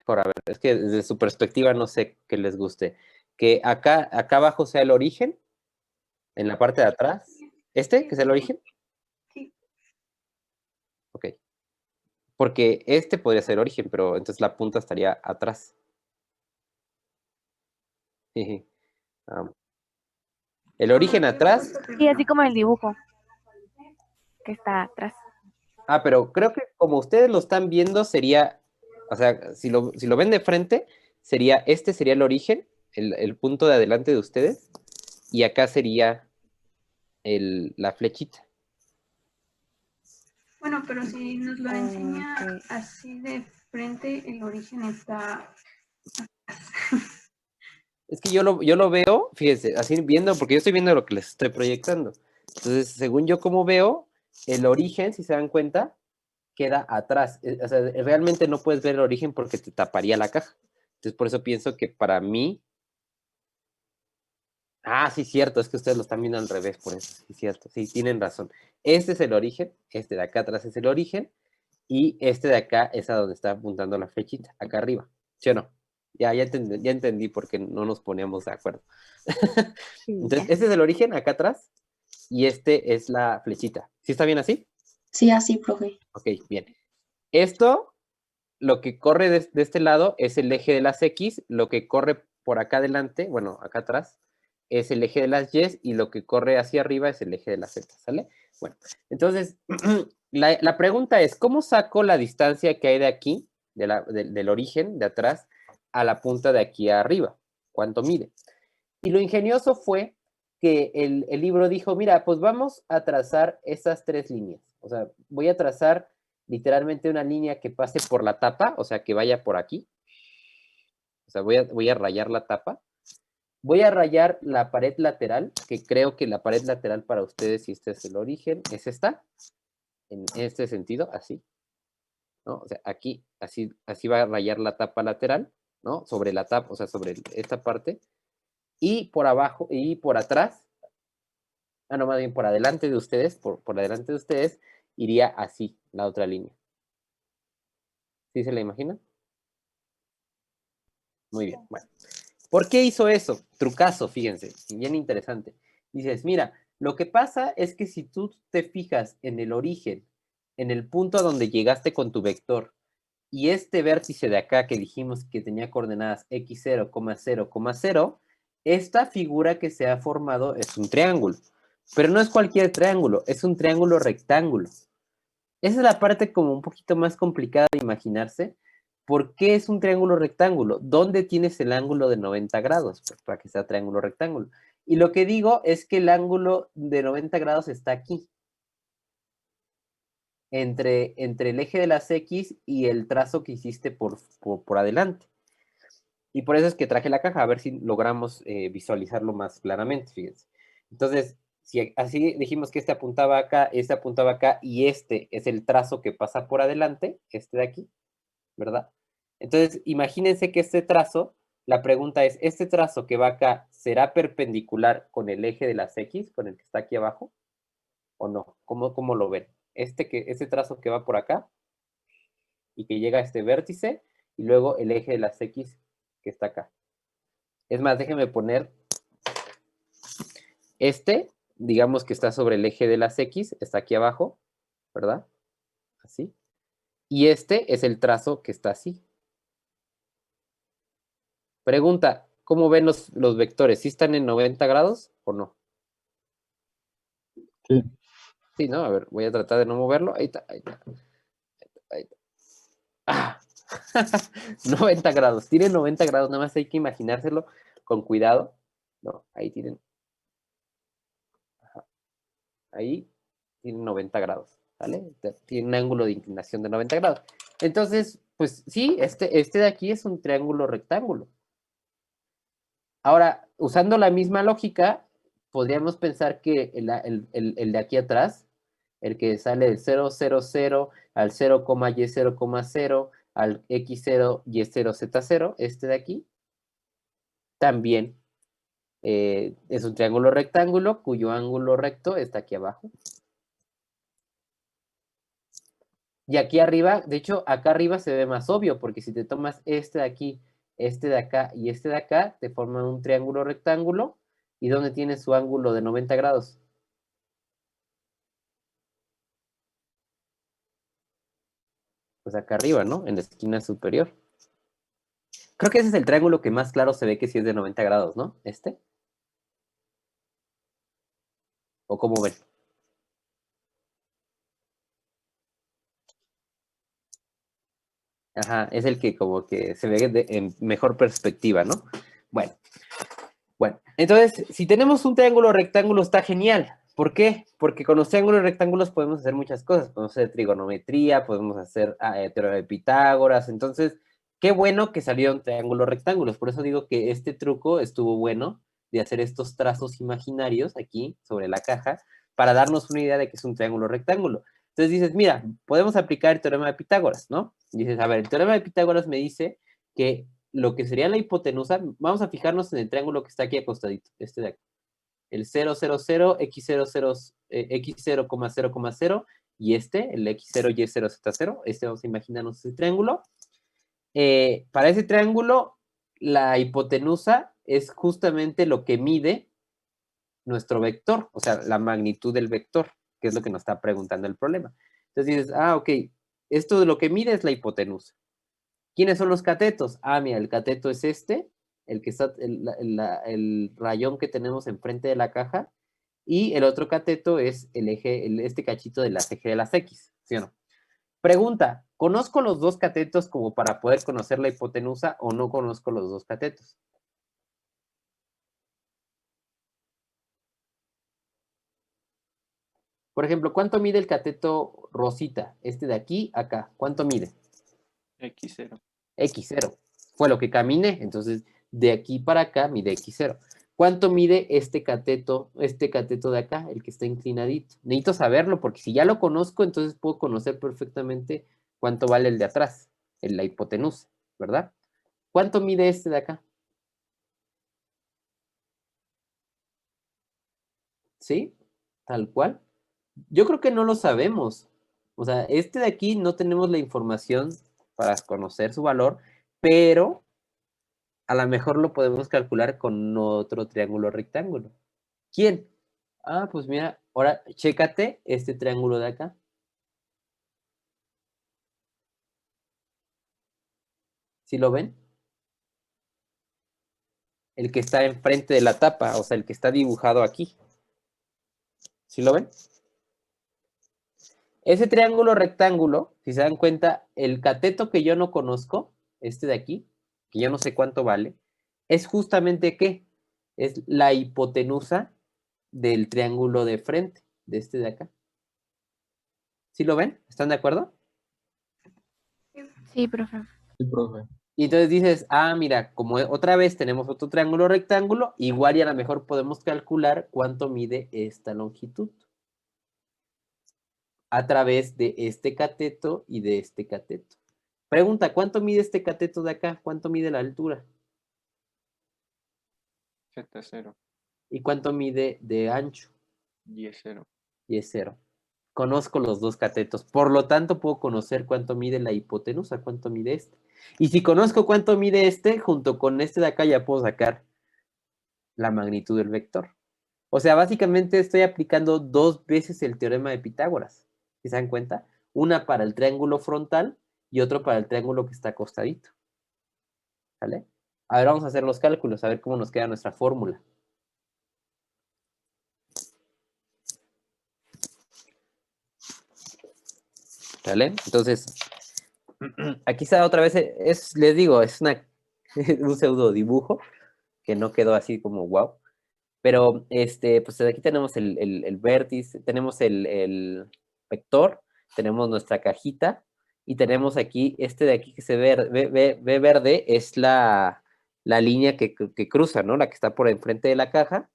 Por a ver, es que desde su perspectiva no sé qué les guste. Que acá abajo sea el origen, en la parte de atrás. ¿Este? ¿Que sea el origen? Sí. Ok. Porque este podría ser origen, pero entonces la punta estaría atrás. Jeje. El origen atrás. Sí, así como el dibujo que está atrás. Pero creo que como ustedes lo están viendo sería, o sea, si lo ven de frente, este sería el origen, el punto de adelante de ustedes, y acá sería la flechita. Bueno, pero si nos lo enseña así de frente, el origen está... Es que yo lo veo, fíjense, así viendo, porque yo estoy viendo lo que les estoy proyectando. Entonces, según yo como veo, el origen, si se dan cuenta, queda atrás. O sea, realmente no puedes ver el origen porque te taparía la caja. Entonces, por eso pienso que para mí... sí, cierto, es que ustedes lo están viendo al revés, por eso, sí, cierto, sí, tienen razón. Este es el origen, este de acá atrás es el origen, y este de acá es a donde está apuntando la flechita, acá arriba, ¿sí o no? Ya entendí por qué no nos poníamos de acuerdo. Sí, Entonces, ya. este es el origen, acá atrás, y este es la flechita. ¿Sí está bien así? Sí, así, profe. Ok, bien. Esto, lo que corre de este lado es el eje de las X, lo que corre por acá adelante, bueno, acá atrás, es el eje de las Y, y lo que corre hacia arriba es el eje de las Z, ¿sale? Bueno, entonces, la pregunta es, ¿cómo saco la distancia que hay de aquí, del origen, de atrás, a la punta de aquí arriba? ¿Cuánto mide? Y lo ingenioso fue que el libro dijo, mira, pues vamos a trazar esas tres líneas. O sea, voy a trazar literalmente una línea que pase por la tapa, o sea, que vaya por aquí. O sea, voy a rayar la tapa. Voy a rayar la pared lateral, que creo que la pared lateral para ustedes, si este es el origen, es esta, en este sentido, así, ¿no? O sea, aquí, así va a rayar la tapa lateral, ¿no? Sobre la tapa, o sea, sobre esta parte. Y por abajo, y por atrás, no, más bien por adelante de ustedes, por adelante de ustedes, iría así, la otra línea. ¿Sí se la imaginan? Muy bien, bueno. ¿Por qué hizo eso? Trucazo, fíjense, bien interesante. Dices, mira, lo que pasa es que si tú te fijas en el origen, en el punto a donde llegaste con tu vector, y este vértice de acá que dijimos que tenía coordenadas x0, 0, 0, esta figura que se ha formado es un triángulo. Pero no es cualquier triángulo, es un triángulo rectángulo. Esa es la parte como un poquito más complicada de imaginarse. ¿Por qué es un triángulo rectángulo? ¿Dónde tienes el ángulo de 90 grados? Pues para que sea triángulo rectángulo. Y lo que digo es que el ángulo de 90 grados está aquí, entre el eje de las X y el trazo que hiciste por adelante. Y por eso es que traje la caja, a ver si logramos visualizarlo más claramente, fíjense. Entonces, si así dijimos que este apuntaba acá, y este es el trazo que pasa por adelante, este de aquí, ¿verdad? Entonces, imagínense que este trazo, la pregunta es, ¿este trazo que va acá será perpendicular con el eje de las X, con el que está aquí abajo, o no? ¿Cómo lo ven? Este trazo que va por acá y que llega a este vértice, y luego el eje de las X que está acá. Es más, déjenme poner digamos que está sobre el eje de las X, está aquí abajo, ¿verdad? Así. Y este es el trazo que está así. Pregunta, ¿cómo ven los vectores? ¿Sí están en 90 grados o no? Sí. Sí, ¿no? A ver, voy a tratar de no moverlo. Ahí está, ahí está. Ahí está. ¡Ah! 90 grados. Tienen 90 grados, nada más hay que imaginárselo con cuidado. No, ahí tienen. Ajá. Ahí tienen 90 grados, ¿vale? Tiene un ángulo de inclinación de 90 grados. Entonces, pues sí, este de aquí es un triángulo rectángulo. Ahora, usando la misma lógica, podríamos pensar que el de aquí atrás, el que sale del 0, 0, 0 al 0, y 0, 0 al x0, y0, z0, este de aquí, también es un triángulo rectángulo cuyo ángulo recto está aquí abajo. Y aquí arriba, de hecho, acá arriba se ve más obvio, porque si te tomas este de aquí, este de acá y este de acá, te forman un triángulo rectángulo. ¿Y dónde tiene su ángulo de 90 grados? Pues acá arriba, ¿no? En la esquina superior. Creo que ese es el triángulo que más claro se ve que sí es de 90 grados, ¿no? ¿Este? ¿O cómo ven? Ajá, es el que como que se ve en mejor perspectiva, ¿no? Bueno, bueno. Entonces, si tenemos un triángulo rectángulo está genial. ¿Por qué? Porque con los triángulos rectángulos podemos hacer muchas cosas. Podemos hacer trigonometría, podemos hacer teorema de Pitágoras. Entonces, qué bueno que salieron triángulos rectángulos. Por eso digo que este truco estuvo bueno de hacer estos trazos imaginarios aquí sobre la caja para darnos una idea de que es un triángulo rectángulo. Entonces dices, mira, podemos aplicar el teorema de Pitágoras, ¿no? Dices, a ver, el teorema de Pitágoras me dice que lo que sería la hipotenusa, vamos a fijarnos en el triángulo que está aquí acostadito, este de aquí. El 0, 0, 0, x0, 0, x0, 0, 0, y este, el x0, y0, z0, este vamos a imaginarnos ese triángulo. Para ese triángulo, la hipotenusa es justamente lo que mide nuestro vector, o sea, la magnitud del vector, que es lo que nos está preguntando el problema. Entonces dices, ok, esto de lo que mide es la hipotenusa. ¿Quiénes son los catetos? Ah, mira, el cateto es este, el que está, el rayón que tenemos enfrente de la caja, y el otro cateto es el eje, este cachito de las eje de las X, ¿sí o no? Pregunta, ¿conozco los dos catetos como para poder conocer la hipotenusa o no conozco los dos catetos? Por ejemplo, ¿cuánto mide el cateto rosita? Este de aquí, acá. ¿Cuánto mide? X0. X0. Fue lo que caminé, entonces de aquí para acá mide X0. ¿Cuánto mide este cateto de acá, el que está inclinadito? Necesito saberlo porque si ya lo conozco, entonces puedo conocer perfectamente cuánto vale el de atrás, la hipotenusa, ¿verdad? ¿Cuánto mide este de acá? ¿Sí? Tal cual. Yo creo que no lo sabemos. O sea, este de aquí no tenemos la información para conocer su valor, pero a lo mejor lo podemos calcular con otro triángulo rectángulo. ¿Quién? Ah, pues mira, ahora chécate este triángulo de acá. ¿Sí lo ven? El que está enfrente de la tapa, o sea, el que está dibujado aquí. ¿Sí lo ven? Ese triángulo rectángulo, si se dan cuenta, el cateto que yo no conozco, este de aquí, que yo no sé cuánto vale, es justamente ¿qué? Es la hipotenusa del triángulo de frente, de este de acá. ¿Sí lo ven? ¿Están de acuerdo? Sí, profe. Sí, profe. Y entonces dices, ah, mira, como otra vez tenemos otro triángulo rectángulo, igual y a lo mejor podemos calcular cuánto mide esta longitud a través de este cateto y de este cateto. Pregunta, ¿cuánto mide este cateto de acá? ¿Cuánto mide la altura? Z0. ¿Y cuánto mide de ancho? Y0. Y es 0. Conozco los dos catetos, por lo tanto puedo conocer cuánto mide la hipotenusa, cuánto mide este. Y si conozco cuánto mide este, junto con este de acá ya puedo sacar la magnitud del vector. O sea, básicamente estoy aplicando dos veces el teorema de Pitágoras. ¿Sí se dan cuenta? Una para el triángulo frontal y otro para el triángulo que está acostadito. ¿Vale? A ver, vamos a hacer los cálculos, a ver cómo nos queda nuestra fórmula. ¿Vale? Entonces, aquí está otra vez, les digo, es un pseudo dibujo que no quedó así como wow. Pero pues aquí tenemos el vértice, tenemos el vector, tenemos nuestra cajita y tenemos aquí, de aquí que se ve verde, es la línea que cruza, ¿no? La que está por enfrente de la caja.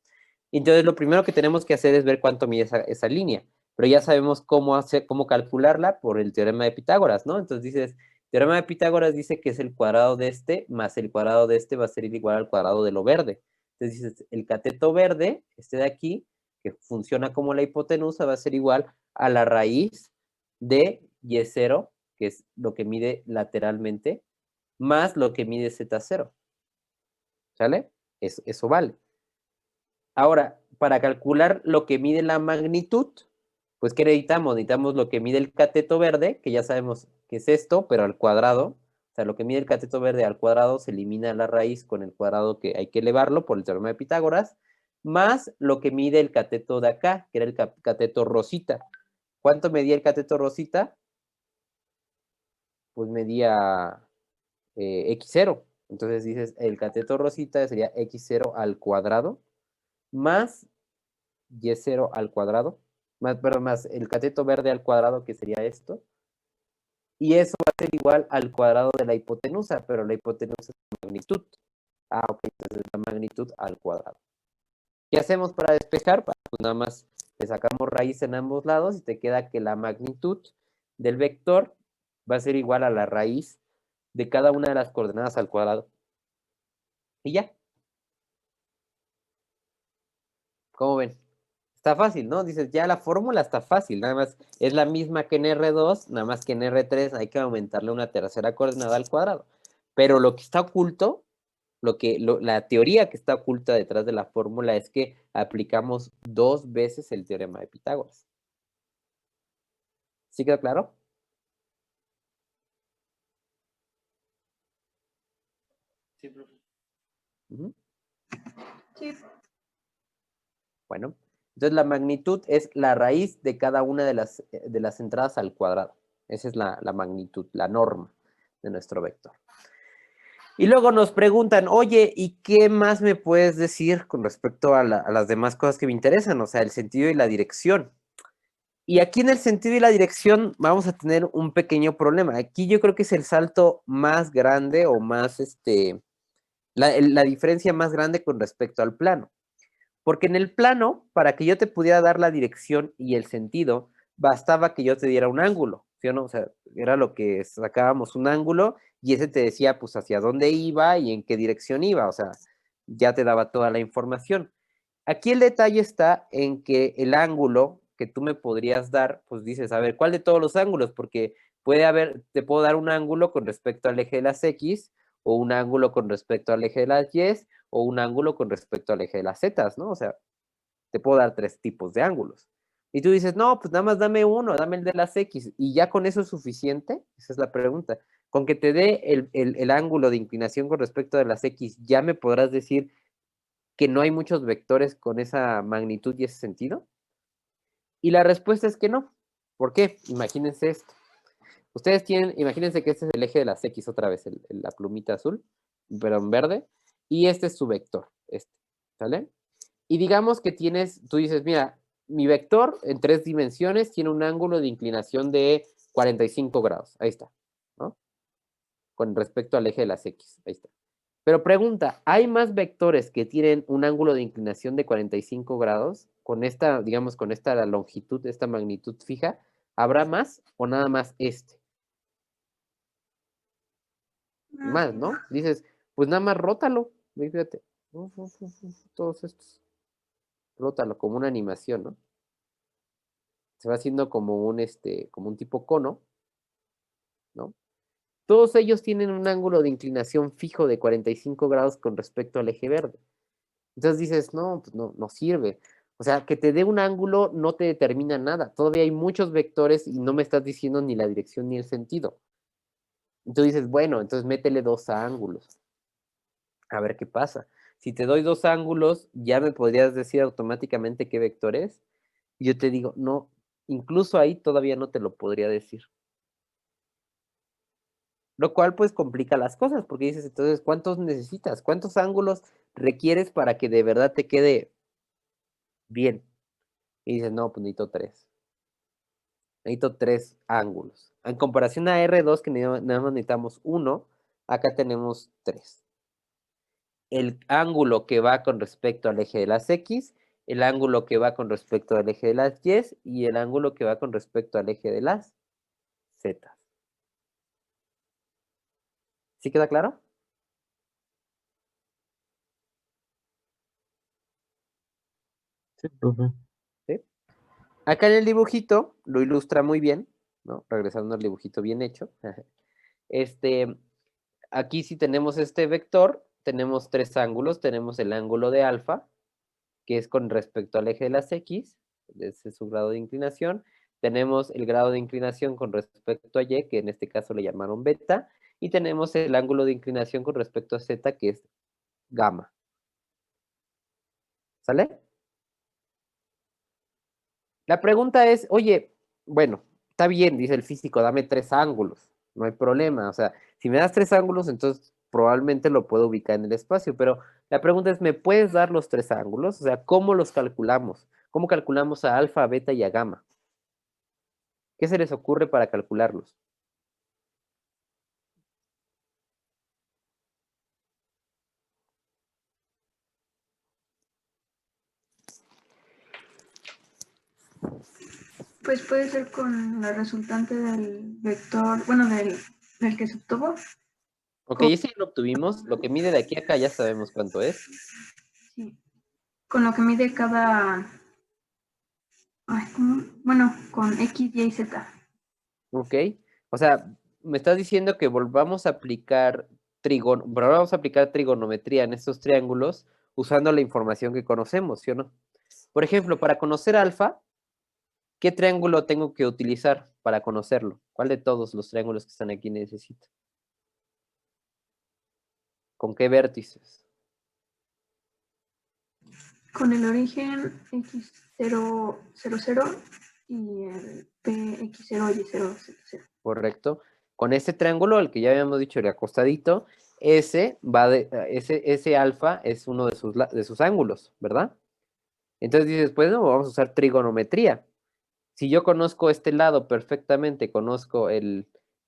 Entonces lo primero que tenemos que hacer es ver cuánto mide esa línea, pero ya sabemos cómo calcularla por el teorema de Pitágoras, ¿no? Entonces dices, el teorema de Pitágoras dice que es el cuadrado de este más el cuadrado de este va a ser igual al cuadrado de lo verde. Entonces dices, el cateto verde, este de aquí, que funciona como la hipotenusa, va a ser igual a la raíz de y0 que es lo que mide lateralmente, más lo que mide Z0. ¿Sale? Eso vale. Ahora, para calcular lo que mide la magnitud, pues ¿qué necesitamos? Necesitamos lo que mide el cateto verde, que ya sabemos que es esto, pero al cuadrado. O sea, lo que mide el cateto verde al cuadrado se elimina la raíz con el cuadrado que hay que elevarlo por el teorema de Pitágoras, más lo que mide el cateto de acá, que era el cateto rosita. ¿Cuánto medía el cateto rosita? Pues medía x0. Entonces dices, el cateto rosita sería x0 al cuadrado más y0 al cuadrado, más el cateto verde al cuadrado, que sería esto, y eso va a ser igual al cuadrado de la hipotenusa, pero la hipotenusa es la magnitud. Ok, entonces es la magnitud al cuadrado. ¿Qué hacemos para despejar? Pues nada más le sacamos raíz en ambos lados y te queda que la magnitud del vector va a ser igual a la raíz de cada una de las coordenadas al cuadrado. Y ya. ¿Cómo ven? Está fácil, ¿no? Dices, ya la fórmula está fácil, nada más es la misma que en R2, nada más que en R3 hay que aumentarle una tercera coordenada al cuadrado. Pero lo que está oculto, la teoría que está oculta detrás de la fórmula es que aplicamos 2 veces el teorema de Pitágoras. ¿Sí queda claro? Sí, profe. Ujú. Sí. Bueno, entonces la magnitud es la raíz de cada una de las entradas al cuadrado. Esa es la magnitud, la norma de nuestro vector. Y luego nos preguntan, oye, ¿y qué más me puedes decir con respecto a las demás cosas que me interesan? O sea, el sentido y la dirección. Y aquí en el sentido y la dirección vamos a tener un pequeño problema. Aquí yo creo que es el salto más grande o más, la diferencia más grande con respecto al plano. Porque en el plano, para que yo te pudiera dar la dirección y el sentido, bastaba que yo te diera un ángulo, ¿sí o no? O sea, era lo que sacábamos un ángulo y ese te decía pues hacia dónde iba y en qué dirección iba, o sea, ya te daba toda la información. Aquí el detalle está en que el ángulo que tú me podrías dar, pues dices, a ver, ¿cuál de todos los ángulos? Porque puede haber, te puedo dar un ángulo con respecto al eje de las X, o un ángulo con respecto al eje de las Y, o un ángulo con respecto al eje de las Z, ¿no? O sea, te puedo dar 3 tipos de ángulos. Y tú dices, no, pues nada más dame uno, dame el de las X, y ya con eso es suficiente. Esa es la pregunta. Con que te dé el ángulo de inclinación con respecto a las X, ¿ya me podrás decir que no hay muchos vectores con esa magnitud y ese sentido? Y la respuesta es que no. ¿Por qué? Imagínense esto. Ustedes tienen, imagínense que este es el eje de las X otra vez, la plumita azul, pero en verde, y este es su vector, ¿sale? Y digamos que tú dices, mira, mi vector en 3 dimensiones tiene un ángulo de inclinación de 45 grados, ahí está, ¿no? Con respecto al eje de las X, ahí está. Pero pregunta, ¿hay más vectores que tienen un ángulo de inclinación de 45 grados con esta, digamos, con esta longitud, esta magnitud fija? ¿Habrá más o nada más este? Más, ¿no? Dices, pues nada más rótalo, fíjate, todos estos, rótalo como una animación, ¿no? Se va haciendo como un tipo cono, ¿no? Todos ellos tienen un ángulo de inclinación fijo de 45 grados con respecto al eje verde. Entonces dices, no, pues no sirve. O sea, que te dé un ángulo no te determina nada. Todavía hay muchos vectores y no me estás diciendo ni la dirección ni el sentido. Entonces dices, bueno, entonces métele 2 ángulos. A ver qué pasa. Si te doy 2 ángulos, ya me podrías decir automáticamente qué vector es. Y yo te digo, no, incluso ahí todavía no te lo podría decir. Lo cual pues complica las cosas, porque dices, entonces, ¿cuántos necesitas? ¿Cuántos ángulos requieres para que de verdad te quede bien? Y dices, no, pues necesito 3. Necesito 3 ángulos. En comparación a R2, que nada más necesitamos 1, acá tenemos 3. El ángulo que va con respecto al eje de las X, el ángulo que va con respecto al eje de las Y y el ángulo que va con respecto al eje de las Z. ¿Sí queda claro? Sí, profe. ¿Sí? Acá en el dibujito lo ilustra muy bien. ¿no? Regresando al dibujito bien hecho. Aquí si tenemos este vector, tenemos tres ángulos. Tenemos el ángulo de alfa, que es con respecto al eje de las X, ese es su grado de inclinación. Tenemos el grado de inclinación con respecto a Y, que en este caso le llamaron beta, y tenemos el ángulo de inclinación con respecto a Z, que es gamma. ¿Sale? La pregunta es, oye, bueno, está bien, dice el físico, dame tres ángulos, no hay problema. O sea, si me das tres ángulos, entonces probablemente lo puedo ubicar en el espacio, pero la pregunta es, ¿me puedes dar los tres ángulos? O sea, ¿cómo los calculamos? ¿Cómo calculamos a alfa, a beta y a gamma? ¿Qué se les ocurre para calcularlos? Pues puede ser con la resultante del vector, bueno, del que se obtuvo. Ok, ese ya lo obtuvimos. Lo que mide de aquí a acá ya sabemos cuánto es. Sí. Con lo que mide cada... Ay, bueno, con X, Y, Z. Ok. O sea, me estás diciendo que volvamos a aplicar trigonometría en estos triángulos usando la información que conocemos, ¿sí o no? Por ejemplo, para conocer alfa, ¿qué triángulo tengo que utilizar para conocerlo? ¿Cuál de todos los triángulos que están aquí necesito? ¿Con qué vértices? Con el origen X0, 0, y el PX0, Y0, Z0. Correcto. Con este triángulo, el que ya habíamos dicho, el acostadito, ese alfa es uno de sus ángulos, ¿verdad? Entonces dices, pues no, vamos a usar trigonometría. Si yo conozco este lado perfectamente, conozco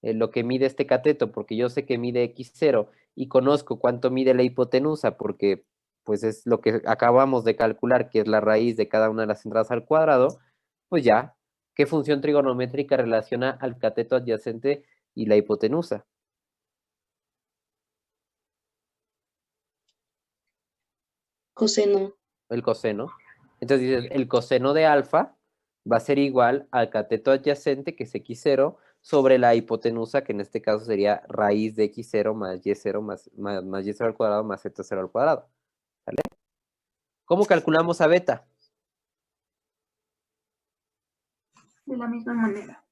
lo que mide este cateto, porque yo sé que mide x0, y conozco cuánto mide la hipotenusa, porque pues es lo que acabamos de calcular, que es la raíz de cada una de las entradas al cuadrado, pues ya, ¿qué función trigonométrica relaciona al cateto adyacente y la hipotenusa? Coseno. El coseno. Entonces dices, el coseno de alfa va a ser igual al cateto adyacente, que es x0, sobre la hipotenusa, que en este caso sería raíz de x0 más y0 más y0 al cuadrado más z0 al cuadrado. ¿Vale? ¿Cómo calculamos a beta? De la misma manera.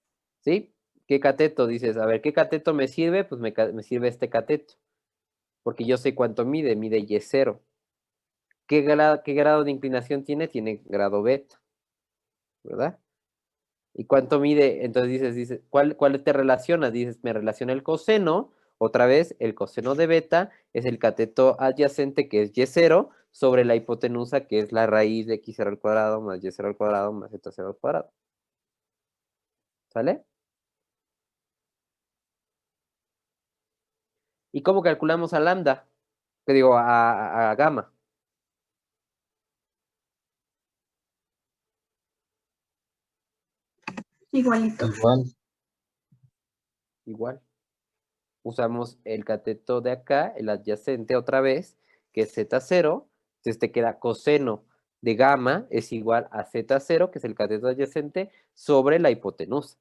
¿Sí? ¿Qué cateto? Dices, a ver, ¿qué cateto me sirve? Pues me sirve este cateto, porque yo sé cuánto mide y0. ¿Qué grado de inclinación tiene? Tiene grado beta, ¿verdad? ¿Y cuánto mide? Entonces dices, ¿cuál te relaciona? Dices, me relaciona el coseno, otra vez, el coseno de beta es el cateto adyacente, que es y0, sobre la hipotenusa, que es la raíz de x0 al cuadrado más y0 al cuadrado más z0 al cuadrado. ¿Sale? ¿Y cómo calculamos a lambda? Que digo, a gamma. Igualito. Igual. Usamos el cateto de acá, el adyacente otra vez, que es z0. Entonces te queda coseno de gamma es igual a z0, que es el cateto adyacente, sobre la hipotenusa.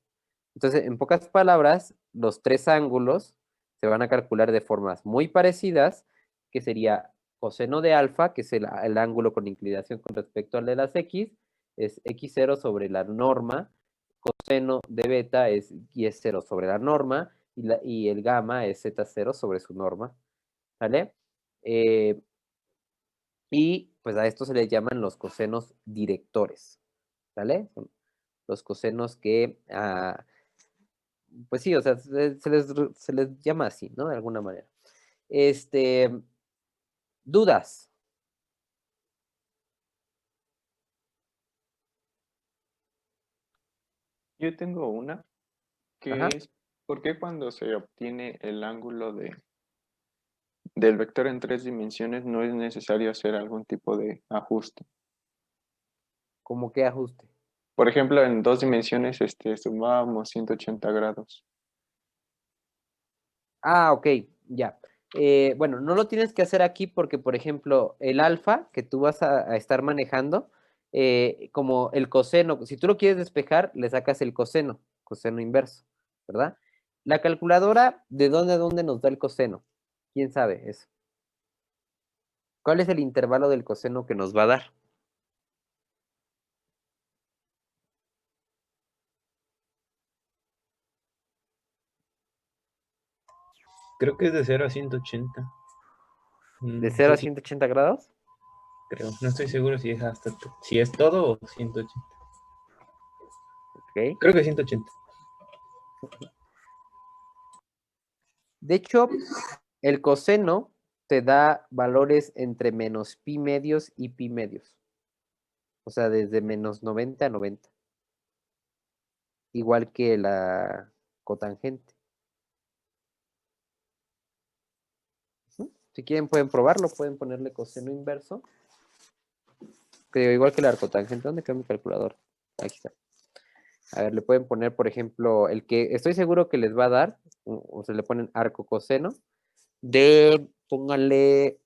Entonces, en pocas palabras, los tres ángulos se van a calcular de formas muy parecidas, que sería coseno de alfa, que es el ángulo con inclinación con respecto al de las x, es x0 sobre la norma, coseno de beta es y0 sobre la norma, y el gamma es z0 sobre su norma, ¿vale? Y pues a esto se les llaman los cosenos directores, ¿vale? Son los cosenos que, pues sí, o sea, se les llama así, ¿no? De alguna manera. ¿Dudas? Yo tengo una Ajá. que es, ¿por qué cuando se obtiene el ángulo del vector en tres dimensiones no es necesario hacer algún tipo de ajuste? ¿Cómo qué ajuste? Por ejemplo, en dos dimensiones sumábamos 180 grados. Ah, ok, ya. Bueno, no lo tienes que hacer aquí porque, por ejemplo, el alfa que tú vas a estar manejando, como el coseno, si tú lo quieres despejar, le sacas el coseno, coseno inverso, ¿verdad? La calculadora, ¿de dónde a dónde nos da el coseno? ¿Quién sabe eso? ¿Cuál es el intervalo del coseno que nos va a dar? Creo que es de 0 a 180. ¿De No 0 a sé si 180 grados? creo. No estoy seguro si es si es todo o 180. Ok. Creo que 180. De hecho, el coseno te da valores entre menos pi medios y pi medios. O sea, desde menos 90 a 90. Igual que la cotangente. Si quieren pueden probarlo, pueden ponerle coseno inverso. Creo igual que la arcotangente. ¿Dónde queda mi calculador? Aquí está. A ver, le pueden poner, por ejemplo, el que estoy seguro que les va a dar, o se le ponen arco coseno, pónganle,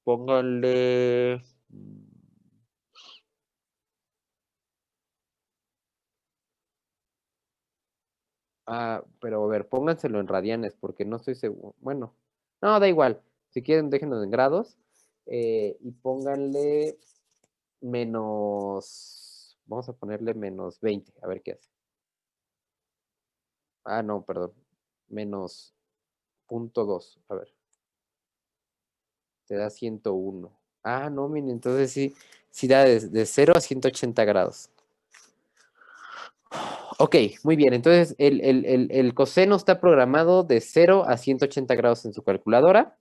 pónganle, pero a ver, pónganselo en radianes, porque no estoy seguro. Bueno, no, da igual. Si quieren, déjenlo en grados. Y pónganle menos, vamos a ponerle menos 20, a ver qué hace. No, perdón. Menos 0.2, a ver. Te da 101. No, miren, entonces sí da de 0 a 180 grados. Ok, muy bien. Entonces el coseno está programado de 0 a 180 grados en su calculadora.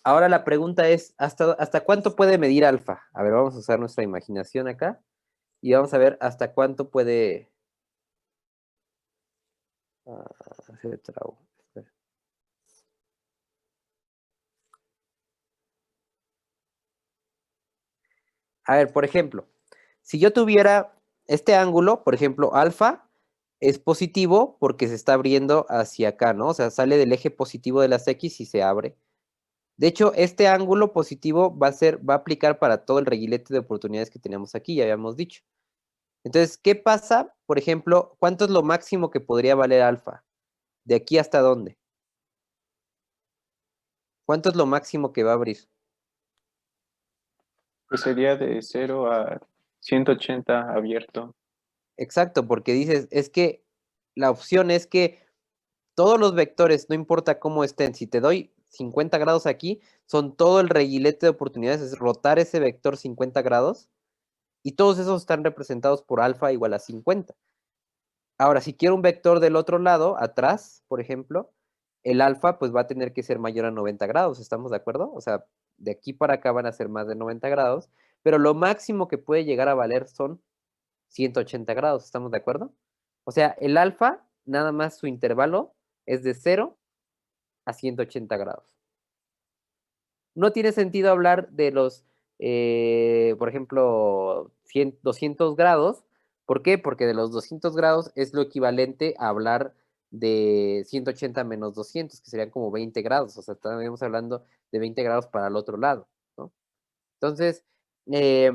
Ahora la pregunta es, ¿hasta cuánto puede medir alfa? A ver, vamos a usar nuestra imaginación acá y vamos a ver hasta cuánto puede... se trabó. Espera. A ver, por ejemplo, si yo tuviera este ángulo, por ejemplo, alfa, es positivo porque se está abriendo hacia acá, ¿no? O sea, sale del eje positivo de las X y se abre. De hecho, este ángulo positivo va a aplicar para todo el reguilete de oportunidades que tenemos aquí, ya habíamos dicho. Entonces, ¿qué pasa? Por ejemplo, ¿cuánto es lo máximo que podría valer alfa? ¿De aquí hasta dónde? ¿Cuánto es lo máximo que va a abrir? Pues sería de 0 a 180 abierto. Exacto, porque dices, es que la opción es que todos los vectores, no importa cómo estén, si te doy 50 grados aquí, son todo el reguilete de oportunidades, es rotar ese vector 50 grados, y todos esos están representados por alfa igual a 50. Ahora, si quiero un vector del otro lado, atrás, por ejemplo, el alfa pues va a tener que ser mayor a 90 grados, ¿estamos de acuerdo? O sea, de aquí para acá van a ser más de 90 grados, pero lo máximo que puede llegar a valer son 180 grados, ¿estamos de acuerdo? O sea, el alfa, nada más su intervalo es de 0 a 180 grados. No tiene sentido hablar de los, por ejemplo, 200 grados. ¿Por qué? Porque de los 200 grados es lo equivalente a hablar de 180 menos 200, que serían como 20 grados. O sea, estaríamos hablando de 20 grados para el otro lado, ¿no? Entonces, eh,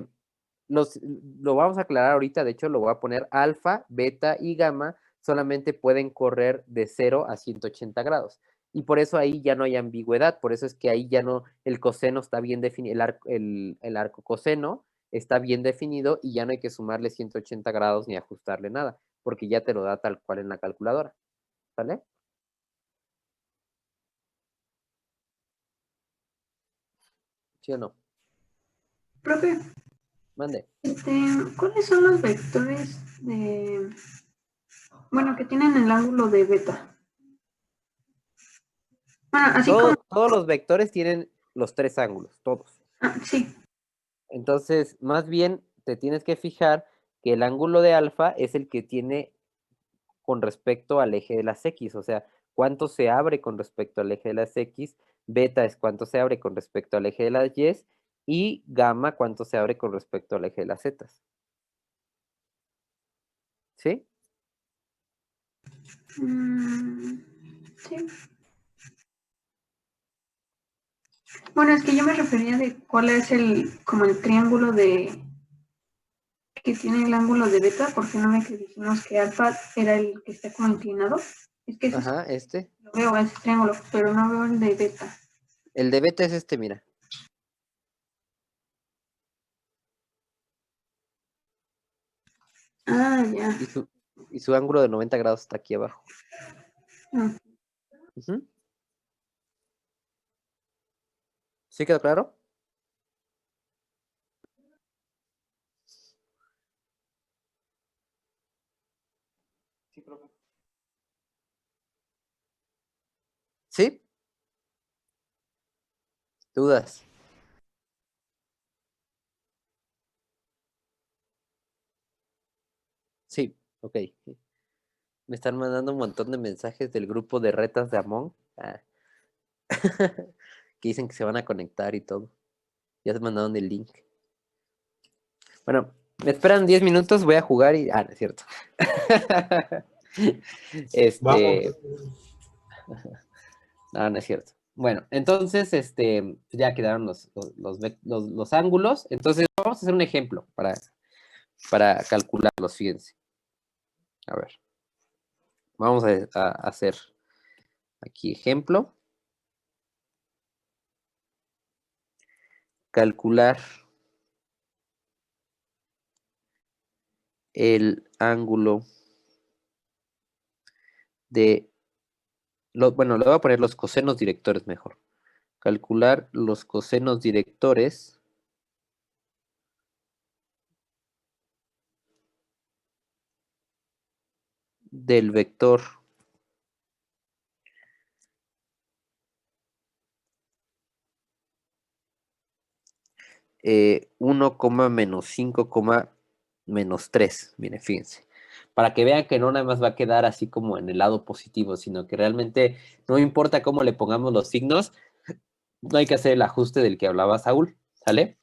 lo vamos a aclarar ahorita. De hecho, lo voy a poner alfa, beta y gamma. Solamente pueden correr de 0 a 180 grados. Y por eso ahí ya no hay ambigüedad, por eso es que ahí ya no, el coseno está bien definido, el arco coseno está bien definido y ya no hay que sumarle 180 grados ni ajustarle nada, porque ya te lo da tal cual en la calculadora. ¿Sale? ¿Sí o no? Profe, Mande. ¿cuáles son los vectores bueno, que tienen el ángulo de beta? Bueno, así como, Todos los vectores tienen los tres ángulos, todos. sí. Entonces, más bien te tienes que fijar que el ángulo de alfa es el que tiene con respecto al eje de las X, o sea, cuánto se abre con respecto al eje de las X, beta es cuánto se abre con respecto al eje de las Y gamma cuánto se abre con respecto al eje de las Z. ¿Sí? Mm, sí. Bueno, es que yo me refería de cuál es como el triángulo que tiene el ángulo de beta, porque no ve que dijimos que alfa era el que está como inclinado. Es que ese Ajá, lo veo, ese triángulo, pero no veo el de beta. El de beta es este, mira. Ah, ya. Y su ángulo de 90 grados está aquí abajo. Ah, Ujú. ¿Sí quedó claro? Sí, profe. ¿Sí? ¿Dudas? Sí, ok. Me están mandando un montón de mensajes del grupo de retas de Among. Que dicen que se van a conectar y todo. Ya se mandaron el link. Bueno, me esperan 10 minutos, voy a jugar y... Ah, no es cierto. Vamos. Este... No, no es cierto. Bueno, entonces, ya quedaron los ángulos. Entonces, vamos a hacer un ejemplo para calcularlos, fíjense. A ver, vamos a hacer aquí ejemplo. Calcular el ángulo de... bueno, le voy a poner los cosenos directores mejor. Calcular los cosenos directores del vector 1, menos 5, menos 3. Miren, fíjense. Para que vean que no nada más va a quedar así como en el lado positivo, sino que realmente no importa cómo le pongamos los signos, no hay que hacer el ajuste del que hablaba Saúl, ¿sale?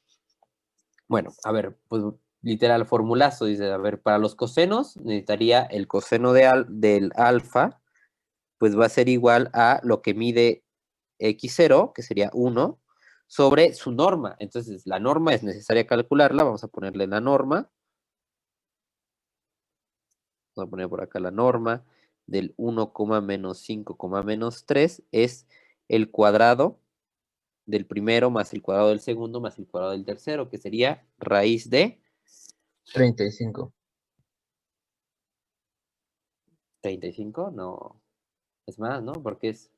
Bueno, a ver, pues literal formulazo, dice, a ver, para los cosenos necesitaría el coseno del alfa, pues va a ser igual a lo que mide x0, que sería 1, sobre su norma. Entonces, la norma es necesaria calcularla, vamos a ponerle la norma. Vamos a poner por acá la norma del 1, menos 5, menos 3 es el cuadrado del primero más el cuadrado del segundo más el cuadrado del tercero, que sería raíz de 35. 35, no, es más, ¿no? Porque es...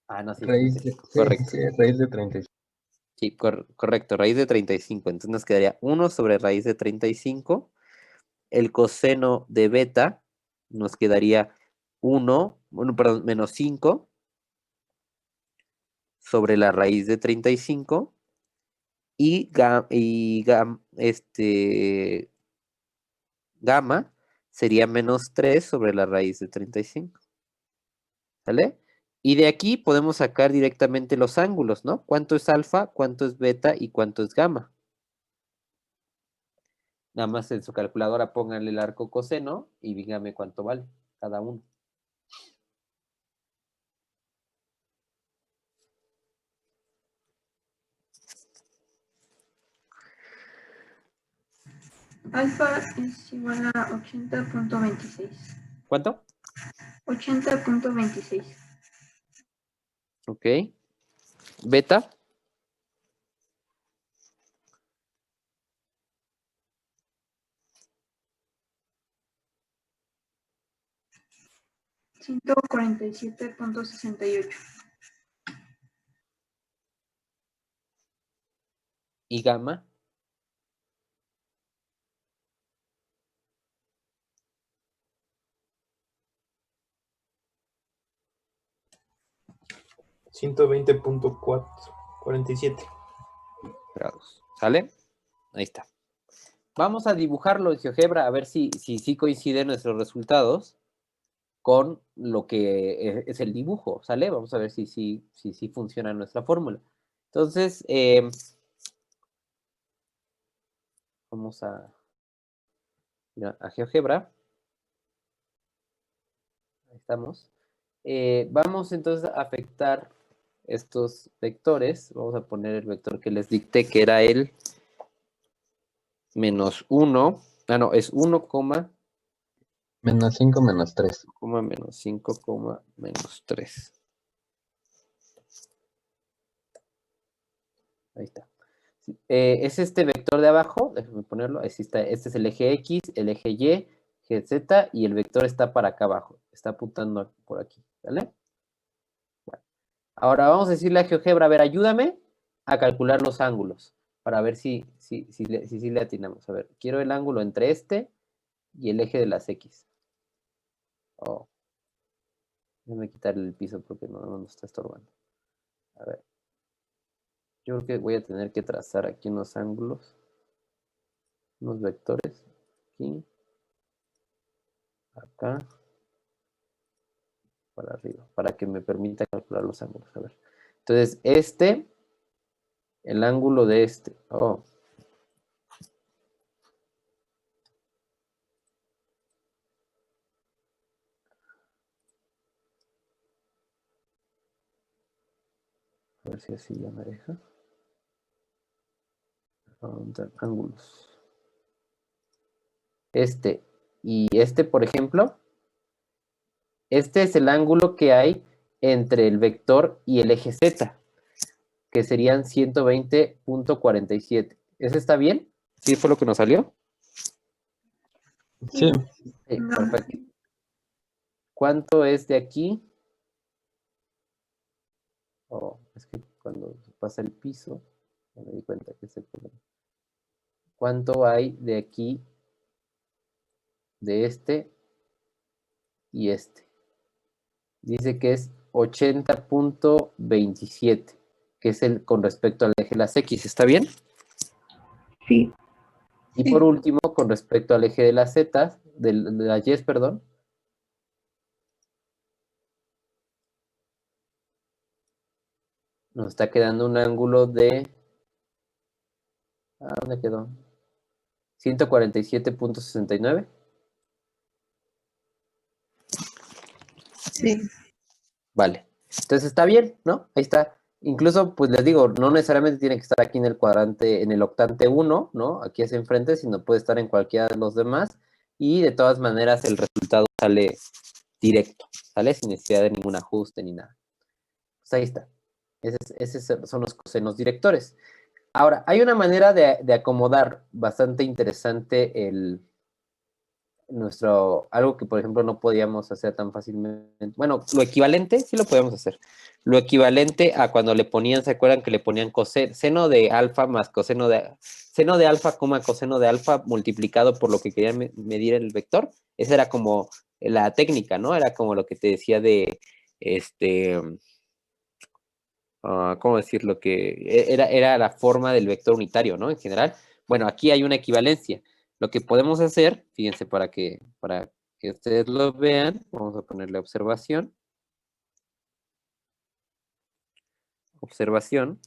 Ah, no, sí, es Raíz de, 35, sí, sí, correcto. sí, raíz de 35. Sí, correcto, raíz de 35. Entonces nos quedaría 1 sobre raíz de 35. El coseno de beta nos quedaría 1, bueno, perdón, menos 5 sobre la raíz de 35. Gamma sería menos 3 sobre la raíz de 35. ¿Sale? Y de aquí podemos sacar directamente los ángulos, ¿no? ¿Cuánto es alfa, cuánto es beta y cuánto es gamma? Nada más en su calculadora pónganle el arco coseno y dígame cuánto vale cada uno. alfa es igual a 80.26. ¿Cuánto? 80.26. Ok. Beta, 147.68. y gamma, 120.47. grados. ¿Sale? Ahí está. Vamos a dibujarlo en GeoGebra a ver si coinciden nuestros resultados con lo que es el dibujo, ¿sale? Vamos a ver si funciona nuestra fórmula. Entonces, vamos ir a GeoGebra. Ahí estamos. Vamos entonces a afectar estos vectores, vamos a poner el vector que les dicté, que era el menos 1, no, es 1, Menos 5 menos 3. menos 5, menos 3. Ahí está. Es este vector de abajo, déjame ponerlo, ahí está, este es el eje X, el eje Y, Z, y el vector está para acá abajo, está apuntando por aquí, ¿vale? Bueno, ahora vamos a decirle a GeoGebra, a ver, ayúdame a calcular los ángulos, para ver si le atinamos. A ver, quiero el ángulo entre este y el eje de las X. Oh, déjame quitarle el piso porque no nos está estorbando. A ver. Yo creo que voy a tener que trazar aquí unos ángulos, unos vectores. Aquí, acá, para arriba, para que me permita calcular los ángulos. A ver. Entonces, el ángulo de este. Oh. A ver si así ya me deja. Ángulos. Y por ejemplo, este es el ángulo que hay entre el vector y el eje Z, que serían 120.47. ¿Ese está bien? ¿Sí fue lo que nos salió? Sí. Sí, perfecto. ¿Cuánto es de aquí? Oh, es que cuando se pasa el piso, ya me di cuenta que es el problema. ¿Cuánto hay de aquí, de este y este? Dice que es 80.27, que es el con respecto al eje de las X. ¿Está bien? Sí. Y por último, con respecto al eje de las Z, de las Y, perdón, nos está quedando un ángulo de... ¿dónde quedó? 147.69. Sí. Vale. Entonces está bien, ¿no? Ahí está. Incluso, pues les digo, no necesariamente tiene que estar aquí en el cuadrante, en el octante 1, ¿no? Aquí hacia enfrente, sino puede estar en cualquiera de los demás. Y de todas maneras el resultado sale directo, ¿sale? Sin necesidad de ningún ajuste ni nada. Pues ahí está. Esos son los cosenos directores. Ahora, hay una manera de acomodar bastante interesante algo que por ejemplo no podíamos hacer tan fácilmente. Bueno, lo equivalente sí lo podíamos hacer. Lo equivalente a cuando le ponían, ¿se acuerdan que le ponían seno de alfa más seno de alfa, coseno de alfa multiplicado por lo que querían medir el vector? Esa era como la técnica, ¿no? Era como lo que te decía de, ¿cómo decirlo? Que era la forma del vector unitario, ¿no? En general. Bueno, aquí hay una equivalencia. Lo que podemos hacer, fíjense, para que ustedes lo vean, vamos a ponerle observación. Observación.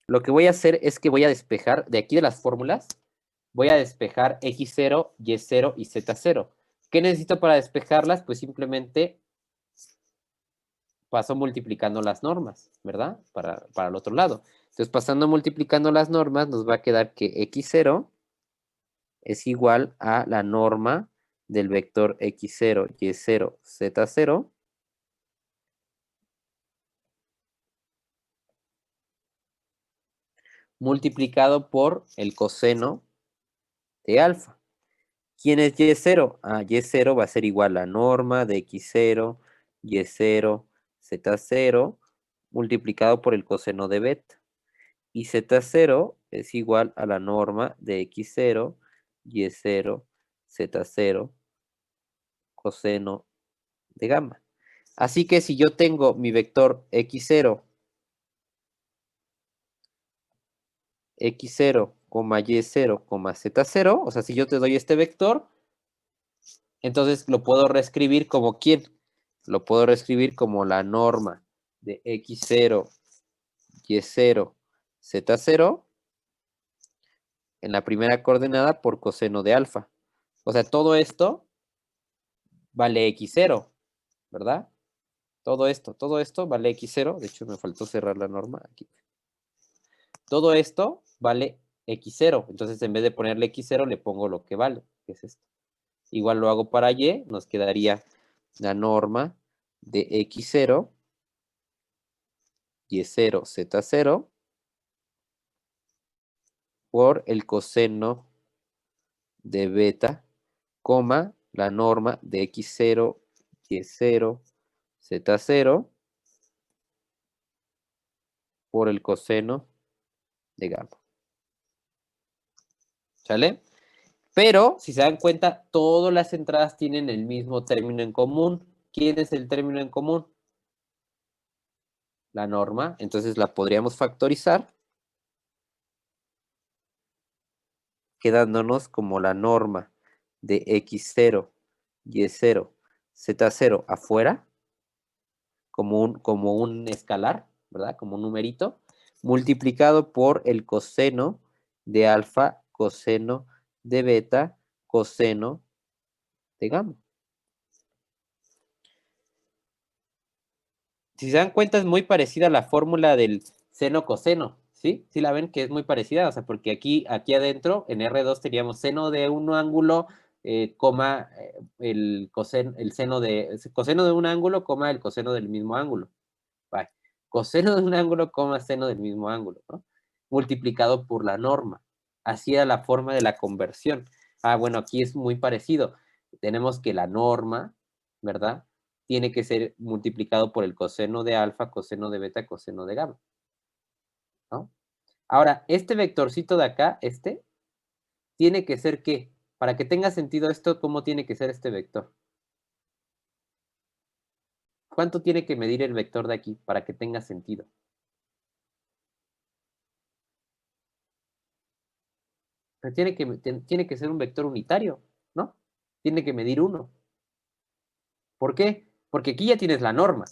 Lo que voy a hacer es que voy a despejar, de aquí de las fórmulas, voy a despejar X0, Y0 y Z0. ¿Qué necesito para despejarlas? Pues simplemente paso multiplicando las normas, ¿verdad? Para el otro lado. Entonces, pasando multiplicando las normas, nos va a quedar que X0 es igual a la norma del vector X0, Y0, Z0 multiplicado por el coseno de alfa. ¿Quién es Y0? Y0 va a ser igual a la norma de X0, Y0, Z0 multiplicado por el coseno de beta. Y Z0 es igual a la norma de X0, Y0, Z0 coseno de gamma. Así que si yo tengo mi vector X0, Y0, Y0, Z0, o sea, si yo te doy este vector, entonces lo puedo reescribir como ¿quién? Lo puedo reescribir como la norma de X0, Y0, Z0 en la primera coordenada por coseno de alfa. O sea, todo esto vale X0, ¿verdad? Todo esto vale x0. De hecho, me faltó cerrar la norma aquí. Todo esto vale x0. Entonces, en vez de ponerle x0, le pongo lo que vale, que es esto. Igual lo hago para y, nos quedaría la norma de x0, y0, z0, por el coseno de beta, coma, la norma de x0, y0, z0, por el coseno de gamma. ¿Sale? Pero, si se dan cuenta, todas las entradas tienen el mismo término en común. ¿Quién es el término en común? La norma. Entonces la podríamos factorizar, quedándonos como la norma de x0, y0, z0 afuera, como un escalar, ¿verdad? Como un numerito, multiplicado por el coseno de alfa, coseno de beta, coseno de gamma. Si se dan cuenta, es muy parecida a la fórmula del seno-coseno, ¿sí? ¿Sí la ven que es muy parecida? O sea, porque aquí adentro, en R2 teníamos seno de un ángulo, coma, el seno coseno de un ángulo, coma, el coseno del mismo ángulo. Vale. Coseno de un ángulo, coma, seno del mismo ángulo, ¿no? Multiplicado por la norma. Así era la forma de la conversión. Ah, bueno, aquí es muy parecido. Tenemos que la norma, ¿verdad? Tiene que ser multiplicado por el coseno de alfa, coseno de beta, coseno de gamma, ¿no? Ahora, este vectorcito de acá, tiene que ser ¿qué? Para que tenga sentido esto, ¿cómo tiene que ser este vector? ¿Cuánto tiene que medir el vector de aquí para que tenga sentido? Pero tiene que ser un vector unitario, ¿no? Tiene que medir 1. ¿Por qué? Porque aquí ya tienes la norma.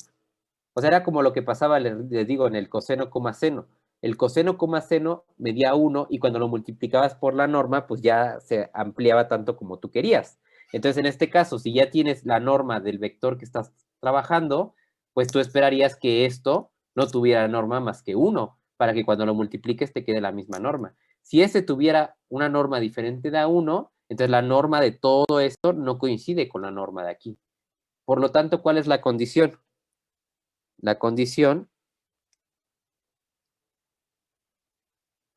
O sea, era como lo que pasaba, les digo, en el coseno coma seno. El coseno coma seno medía 1 y cuando lo multiplicabas por la norma, pues ya se ampliaba tanto como tú querías. Entonces, en este caso, si ya tienes la norma del vector que estás trabajando, pues tú esperarías que esto no tuviera norma más que 1, para que cuando lo multipliques te quede la misma norma. Si ese tuviera una norma diferente de a 1, entonces la norma de todo esto no coincide con la norma de aquí. Por lo tanto, ¿cuál es la condición? La condición,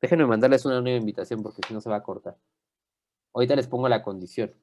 déjenme mandarles una nueva invitación porque si no se va a cortar. Ahorita les pongo la condición.